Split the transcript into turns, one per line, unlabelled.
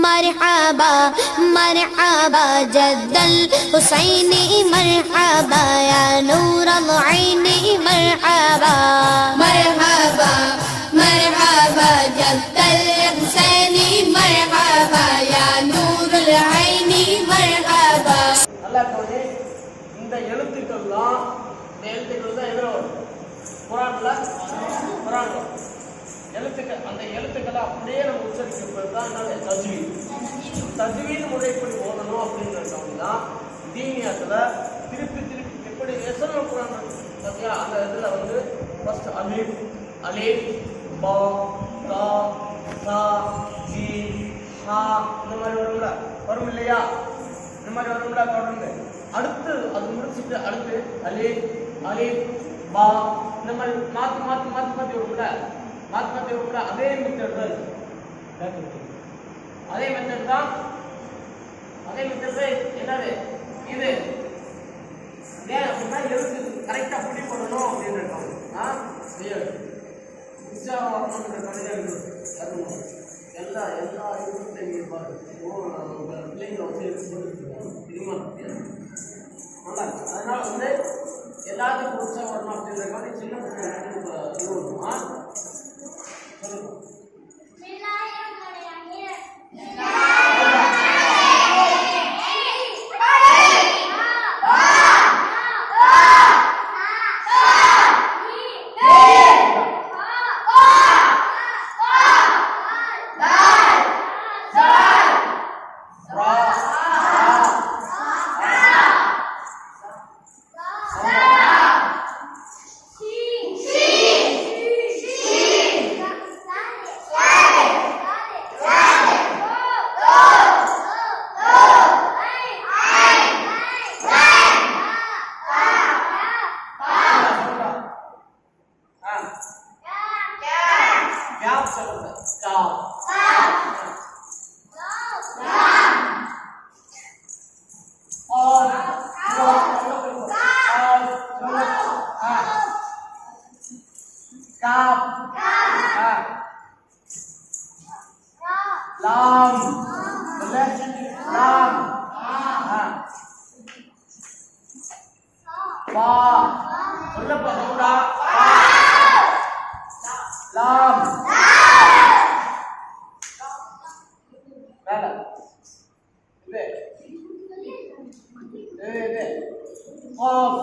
मरहबा मरहबा जद्दल हुसैनी मरहबा या नूर अलअैनी मरहबा
मरहबा मरहबा जद्दल हुसैनी मरहबा या नूर अलअैनी मरहबा।
நல்லா கவனி. இந்த எழுத்துக்கள் தான் எதிர வரும் குர்ஆன்ல. எழுத்துக்கள் அந்த எழுத்துக்களை அப்படியே நம்ம உச்சரிக்கிறது தான் என்னது தஜ்வீத். தஜ்வீத் முறைப்படி ஓதணும் அப்படிங்கிறவங்க தான் தீனியத்துல திருப்பி திருப்பி எப்படி எசனல் குர்ஆன் பார்த்தியா அந்த இதில் வந்து ஃபர்ஸ்ட் அலிஃப் அலிஃப் பா தா தா ஜீம் ஹா இந்த மாதிரி வரும் இல்லையா? இந்த மாதிரி வரும்ல தொடர்ந்து. அடுத்து அது முடிச்சுட்டு அடுத்து அலிஃப் அலிஃப் பா இந்த மாதிரி மாற்றி வரும்ல அதே மெத்தட் தான் என்னது இது ஏன் அப்படின்னா எழுத்து கரெக்டாக பிடி பண்ணணும் அப்படின்னு இருக்காங்க. எல்லா எழுத்துலையும் பிள்ளைங்களை வச்சு தெரியுமா? நல்லா அதனால வந்து எல்லாத்துக்கும் உற்சாகம் வரணும் அப்படின்றதுக்காக சின்ன பசங்க lam lam ba சொல்லப்பா சொல்லுடா lam மேல இது qaf